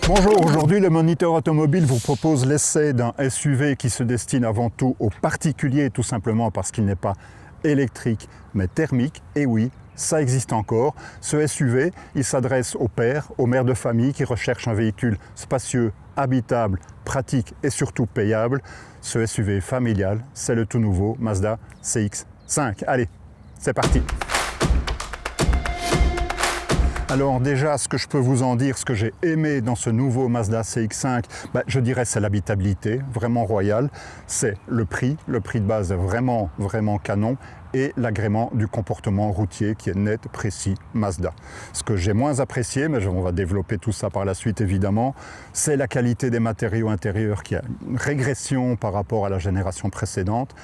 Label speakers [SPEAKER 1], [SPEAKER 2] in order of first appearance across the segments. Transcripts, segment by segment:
[SPEAKER 1] Bonjour, aujourd'hui le Moniteur Automobile vous propose l'essai d'un SUV qui se destine avant tout aux particuliers, tout simplement parce qu'il n'est pas électrique mais thermique. Et oui, ça existe encore. Ce SUV, il s'adresse aux pères, aux mères de famille qui recherchent un véhicule spacieux, habitable, pratique et surtout payable. Ce SUV familial, c'est le tout nouveau Mazda CX-5. Allez, c'est parti! Alors déjà, ce que je peux vous en dire, ce que j'ai aimé dans ce nouveau Mazda CX-5, je dirais c'est l'habitabilité, vraiment royale. C'est le prix de base est vraiment canon et l'agrément du comportement routier qui est net, précis, Mazda. Ce que j'ai moins apprécié, mais on va développer tout ça par la suite évidemment, c'est la qualité des matériaux intérieurs qui a une régression par rapport à la génération précédente.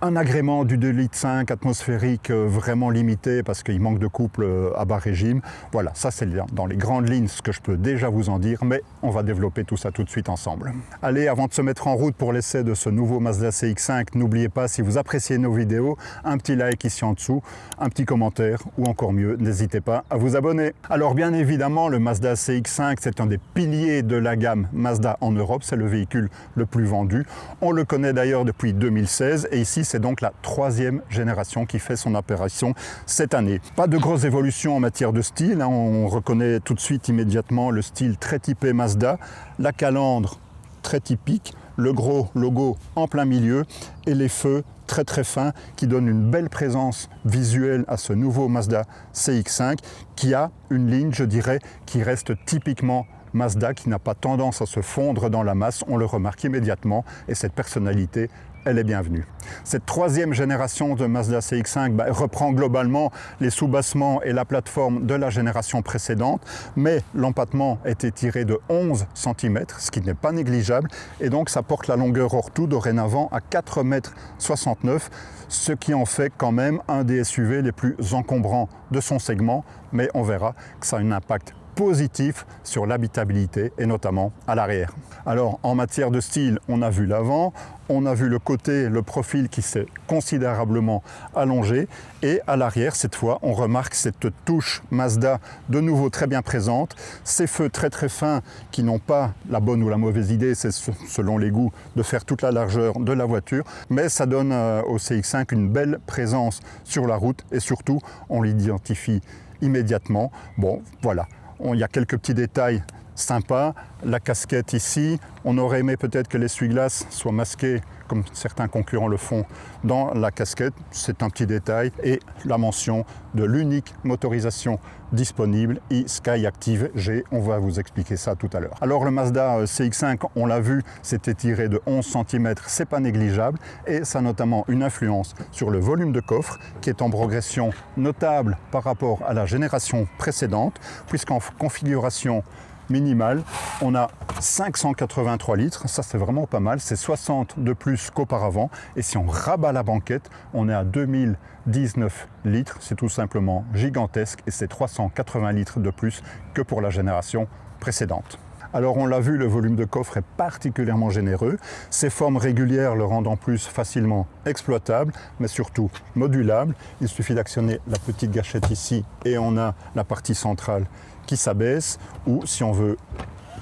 [SPEAKER 1] Un agrément du 2,5 litres atmosphérique vraiment limité parce qu'il manque de couple à bas régime. Voilà, ça c'est dans les grandes lignes ce que je peux déjà vous en dire, mais on va développer tout ça tout de suite ensemble. Allez, avant de se mettre en route pour l'essai de ce nouveau Mazda CX-5, n'oubliez pas, si vous appréciez nos vidéos, un petit like ici en dessous, un petit commentaire ou encore mieux, n'hésitez pas à vous abonner. Alors bien évidemment, le Mazda CX-5, c'est un des piliers de la gamme Mazda en Europe, c'est le véhicule le plus vendu. On le connaît d'ailleurs depuis 2016 et ici, c'est donc la troisième génération qui fait son apparition cette année. Pas de grosses évolutions en matière de style, on reconnaît tout de suite immédiatement le style très typé Mazda, la calandre très typique, le gros logo en plein milieu et les feux très fins qui donnent une belle présence visuelle à ce nouveau Mazda CX-5 qui a une ligne, je dirais, qui reste typiquement Mazda, qui n'a pas tendance à se fondre dans la masse, on le remarque immédiatement et cette personnalité, elle est bienvenue. Cette troisième génération de Mazda CX-5 reprend globalement les soubassements et la plateforme de la génération précédente, mais l'empattement est étiré de 11 cm, ce qui n'est pas négligeable, et donc ça porte la longueur hors tout dorénavant à 4,69 m, ce qui en fait quand même un des SUV les plus encombrants de son segment, mais on verra que ça a un impact positif sur l'habitabilité et notamment à l'arrière. Alors en matière de style, on a vu l'avant, on a vu le côté, le profil qui s'est considérablement allongé et à l'arrière cette fois on remarque cette touche Mazda de nouveau très bien présente, ces feux très fins qui n'ont pas la bonne ou la mauvaise idée, c'est selon les goûts, de faire toute la largeur de la voiture, mais ça donne au CX-5 une belle présence sur la route et surtout on l'identifie immédiatement. Bon voilà. Il y a quelques petits détails sympas, la casquette ici, on aurait aimé peut-être que l'essuie-glace soit masqué comme certains concurrents le font dans la casquette, c'est un petit détail, et la mention de l'unique motorisation disponible, e-Skyactiv G, on va vous expliquer ça tout à l'heure. Alors le Mazda CX-5, on l'a vu, s'est étiré de 11 cm, c'est pas négligeable, et ça a notamment une influence sur le volume de coffre, qui est en progression notable par rapport à la génération précédente, puisqu'en configuration minimale, on a 583 litres, ça c'est vraiment pas mal, c'est 60 de plus qu'auparavant, et si on rabat la banquette, on est à 2019 litres, c'est tout simplement gigantesque, et c'est 380 litres de plus que pour la génération précédente. Alors on l'a vu, le volume de coffre est particulièrement généreux, ses formes régulières le rendent en plus facilement exploitable, mais surtout modulable. Il suffit d'actionner la petite gâchette ici et on a la partie centrale qui s'abaisse, ou si on veut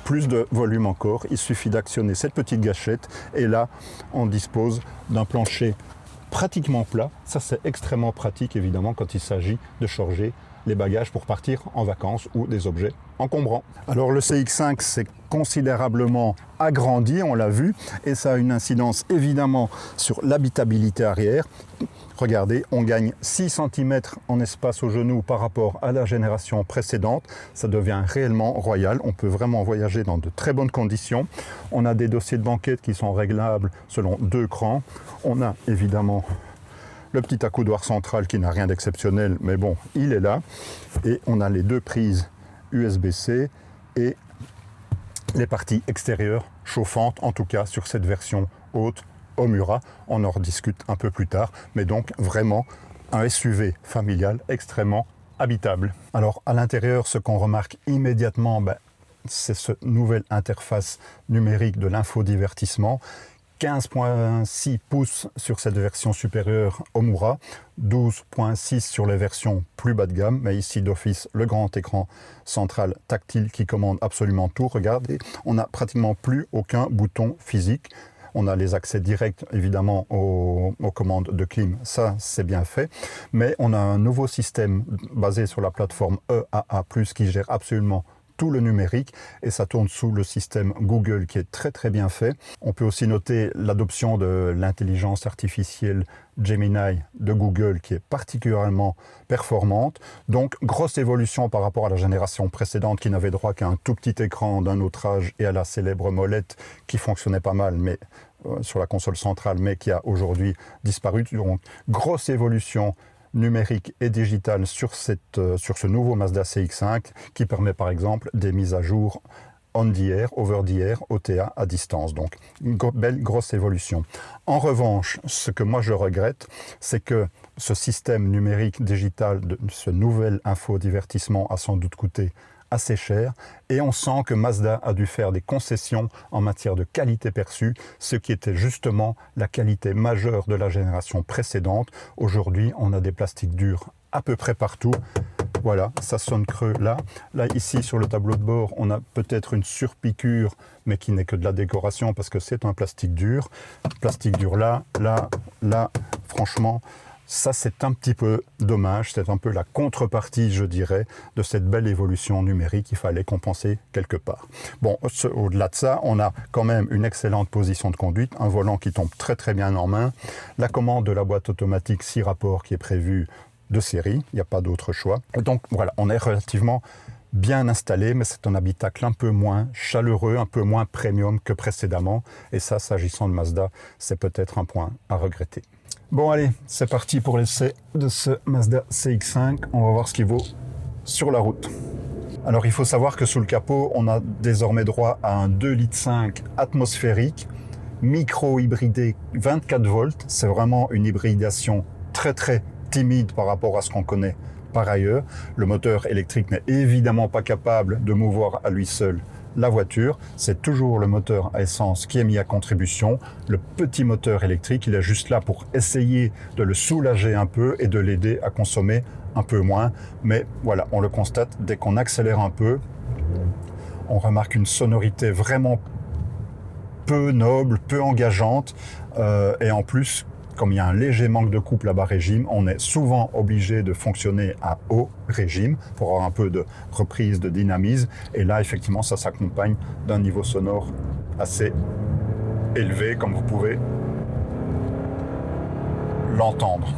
[SPEAKER 1] plus de volume encore, il suffit d'actionner cette petite gâchette et là on dispose d'un plancher pratiquement plat. Ça c'est extrêmement pratique évidemment quand il s'agit de charger les bagages pour partir en vacances ou des objets encombrants. Alors le CX-5 s'est considérablement agrandi, on l'a vu, et ça a une incidence évidemment sur l'habitabilité arrière. Regardez, on gagne 6 cm en espace au genou par rapport à la génération précédente. Ça devient réellement royal. On peut vraiment voyager dans de très bonnes conditions. On a des dossiers de banquette qui sont réglables selon 2 crans. On a évidemment le petit accoudoir central qui n'a rien d'exceptionnel, mais bon, il est là. Et on a les 2 prises USB-C et les parties extérieures chauffantes, en tout cas sur cette version haute Omura. On en rediscute un peu plus tard, mais donc vraiment un SUV familial extrêmement habitable. Alors à l'intérieur, ce qu'on remarque immédiatement, c'est cette nouvelle interface numérique de l'infodivertissement 15,6 pouces sur cette version supérieure Omura, 12,6 sur les versions plus bas de gamme, mais ici d'office le grand écran central tactile qui commande absolument tout. Regardez, on n'a pratiquement plus aucun bouton physique. On a les accès directs évidemment aux commandes de clim, ça c'est bien fait, mais on a un nouveau système basé sur la plateforme EAA+, qui gère absolument tout le numérique et ça tourne sous le système Google qui est très très bien fait. On peut aussi noter l'adoption de l'intelligence artificielle Gemini de Google qui est particulièrement performante. Donc grosse évolution par rapport à la génération précédente qui n'avait droit qu'à un tout petit écran d'un autre âge et à la célèbre molette qui fonctionnait pas mal mais sur la console centrale mais qui a aujourd'hui disparu. Donc grosse évolution numérique et digitale sur ce nouveau Mazda CX-5 qui permet par exemple des mises à jour on-the-air, over-the-air, OTA à distance. Donc une belle grosse évolution. En revanche, ce que moi je regrette, c'est que ce système numérique digital, ce nouvel infodivertissement a sans doute coûté assez cher et on sent que Mazda a dû faire des concessions en matière de qualité perçue, ce qui était justement la qualité majeure de la génération précédente. Aujourd'hui, on a des plastiques durs à peu près partout. Voilà, ça sonne creux là. Là, ici, sur le tableau de bord, on a peut-être une surpiqûre, mais qui n'est que de la décoration parce que c'est un plastique dur. Plastique dur là, franchement, ça, c'est un petit peu dommage, c'est un peu la contrepartie, je dirais, de cette belle évolution numérique. Il fallait compenser quelque part. Bon, au-delà de ça, on a quand même une excellente position de conduite, un volant qui tombe très très bien en main, la commande de la boîte automatique 6 rapports qui est prévue de série, il n'y a pas d'autre choix. Donc voilà, on est relativement bien installé, mais c'est un habitacle un peu moins chaleureux, un peu moins premium que précédemment. Et ça, s'agissant de Mazda, c'est peut-être un point à regretter. Bon allez, c'est parti pour l'essai de ce Mazda CX-5. On va voir ce qu'il vaut sur la route. Alors il faut savoir que sous le capot, on a désormais droit à un 2,5 litres atmosphérique, micro-hybridé 24 volts. C'est vraiment une hybridation très très timide par rapport à ce qu'on connaît par ailleurs. Le moteur électrique n'est évidemment pas capable de mouvoir à lui seul la voiture, c'est toujours le moteur à essence qui est mis à contribution. Le petit moteur électrique, il est juste là pour essayer de le soulager un peu et de l'aider à consommer un peu moins. Mais voilà, on le constate, dès qu'on accélère un peu, on remarque une sonorité vraiment peu noble, peu engageante. Et en plus, comme il y a un léger manque de couple à bas régime, on est souvent obligé de fonctionner à haut régime pour avoir un peu de reprise, de dynamisme. Et là, effectivement, ça s'accompagne d'un niveau sonore assez élevé, comme vous pouvez l'entendre.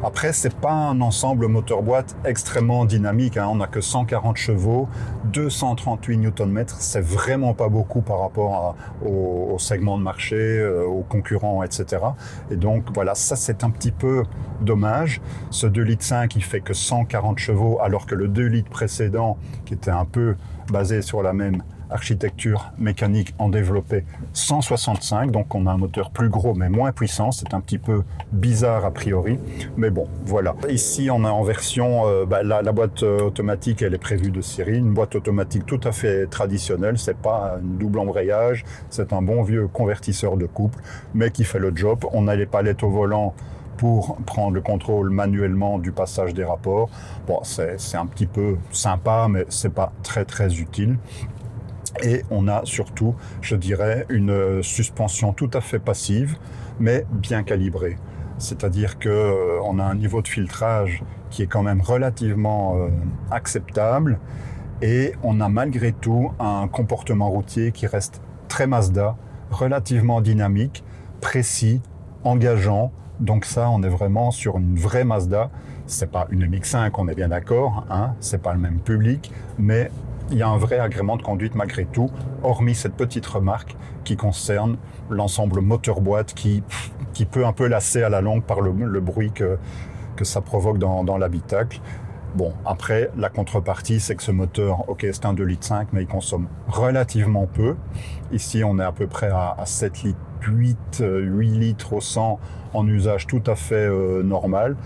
[SPEAKER 1] Après, c'est pas un ensemble moteur-boîte extrêmement dynamique, hein. On n'a que 140 chevaux, 238 Nm, c'est vraiment pas beaucoup par rapport au segment de marché, aux concurrents, etc. Et donc voilà, ça c'est un petit peu dommage. Ce 2,5 litres, il fait que 140 chevaux, alors que le 2 litres précédent, qui était un peu basé sur la même architecture mécanique, en développait 165, donc on a un moteur plus gros mais moins puissant. C'est un petit peu bizarre a priori, mais bon, voilà. Ici on a en version, la boîte automatique, elle est prévue de série, une boîte automatique tout à fait traditionnelle. C'est pas un double embrayage, c'est un bon vieux convertisseur de couple, mais qui fait le job. On a les palettes au volant pour prendre le contrôle manuellement du passage des rapports. Bon, c'est un petit peu sympa, mais c'est pas très très utile. Et on a surtout, je dirais, une suspension tout à fait passive, mais bien calibrée. C'est-à-dire qu'on a un niveau de filtrage qui est quand même relativement acceptable, et on a malgré tout un comportement routier qui reste très Mazda, relativement dynamique, précis, engageant. Donc ça, on est vraiment sur une vraie Mazda. C'est pas une MX-5, on est bien d'accord, hein, c'est pas le même public, mais il y a un vrai agrément de conduite malgré tout, hormis cette petite remarque qui concerne l'ensemble moteur-boîte qui peut un peu lasser à la longue par le bruit que ça provoque dans l'habitacle. Bon, après, la contrepartie, c'est que ce moteur, ok, c'est un 2,5 litres, mais il consomme relativement peu. Ici, on est à peu près à 7 litres, 8 litres au 100 en usage tout à fait normal.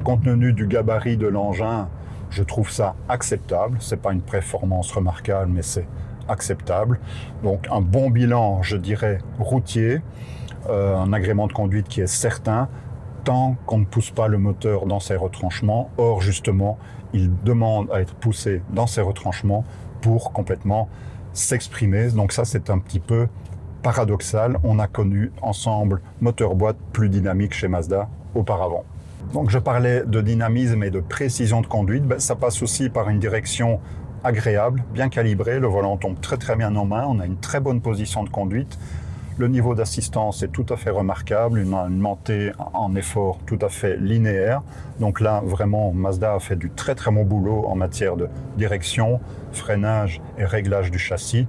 [SPEAKER 1] Compte tenu du gabarit de l'engin, je trouve ça acceptable. C'est pas une performance remarquable, mais c'est acceptable. Donc un bon bilan, je dirais, routier. un agrément de conduite qui est certain, tant qu'on ne pousse pas le moteur dans ses retranchements. Or, justement, il demande à être poussé dans ses retranchements pour complètement s'exprimer. Donc ça, c'est un petit peu paradoxal. On a connu ensemble moteur-boîte plus dynamique chez Mazda auparavant. Donc je parlais de dynamisme et de précision de conduite. Ça passe aussi par une direction agréable, bien calibrée. Le volant tombe très très bien en main. On a une très bonne position de conduite. Le niveau d'assistance est tout à fait remarquable, une montée en effort tout à fait linéaire. Donc là, vraiment, Mazda a fait du très très bon boulot en matière de direction, freinage et réglage du châssis.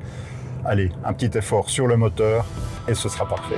[SPEAKER 1] Allez, un petit effort sur le moteur et ce sera parfait.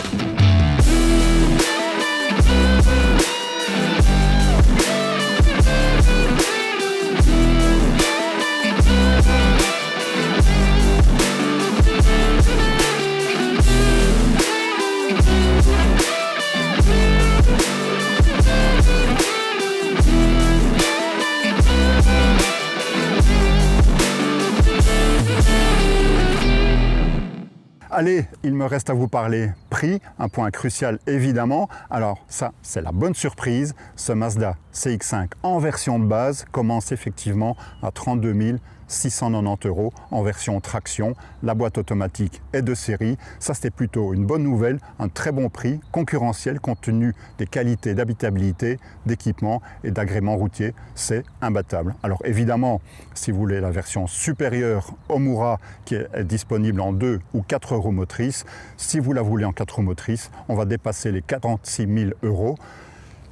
[SPEAKER 1] Allez, il me reste à vous parler prix, un point crucial évidemment. Alors ça, c'est la bonne surprise. Ce Mazda CX-5 en version de base commence effectivement à 32 690 € en version traction. La boîte automatique est de série. Ça, c'était plutôt une bonne nouvelle, un très bon prix, concurrentiel compte tenu des qualités d'habitabilité, d'équipement et d'agrément routier. C'est imbattable. Alors évidemment, si vous voulez la version supérieure Omura qui est disponible en 2 ou 4 roues motrices, si vous la voulez en 4 roues motrices, on va dépasser les 46 000 €.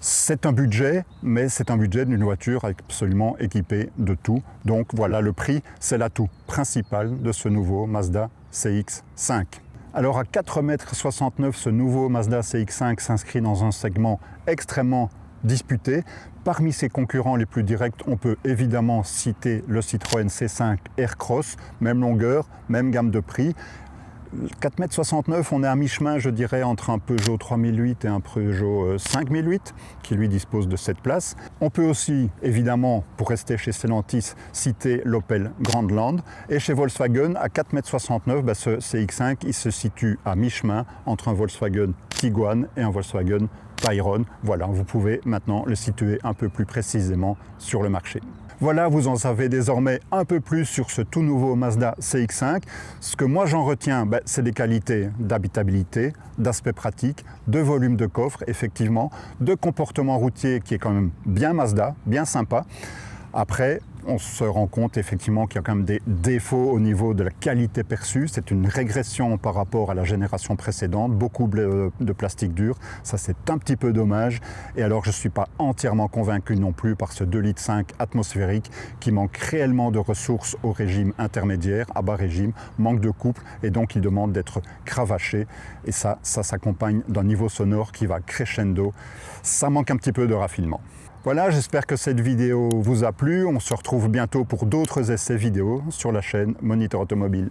[SPEAKER 1] C'est un budget, mais c'est un budget d'une voiture absolument équipée de tout. Donc voilà, le prix, c'est l'atout principal de ce nouveau Mazda CX-5. Alors à 4,69 m, ce nouveau Mazda CX-5 s'inscrit dans un segment extrêmement disputé. Parmi ses concurrents les plus directs, on peut évidemment citer le Citroën C5 Aircross, même longueur, même gamme de prix. 4,69 m, on est à mi-chemin, je dirais, entre un Peugeot 3008 et un Peugeot 5008, qui lui dispose de cette place. On peut aussi, évidemment, pour rester chez Stellantis, citer l'Opel Grandland. Et chez Volkswagen, à 4,69 m, ce CX-5, il se situe à mi-chemin entre un Volkswagen Tiguan et un Volkswagen Tayron. Voilà, vous pouvez maintenant le situer un peu plus précisément sur le marché. Voilà, vous en savez désormais un peu plus sur ce tout nouveau Mazda CX-5. Ce que moi j'en retiens, c'est des qualités d'habitabilité, d'aspect pratique, de volume de coffre, effectivement, de comportement routier qui est quand même bien Mazda, bien sympa. Après, on se rend compte effectivement qu'il y a quand même des défauts au niveau de la qualité perçue. C'est une régression par rapport à la génération précédente, beaucoup de plastique dur. Ça, c'est un petit peu dommage. Et alors, je ne suis pas entièrement convaincu non plus par ce 2,5 litres atmosphérique qui manque réellement de ressources au régime intermédiaire, à bas régime, manque de couple et donc il demande d'être cravaché. Et ça s'accompagne d'un niveau sonore qui va crescendo. Ça manque un petit peu de raffinement. Voilà, j'espère que cette vidéo vous a plu. On se retrouve bientôt pour d'autres essais vidéo sur la chaîne Moniteur Automobile.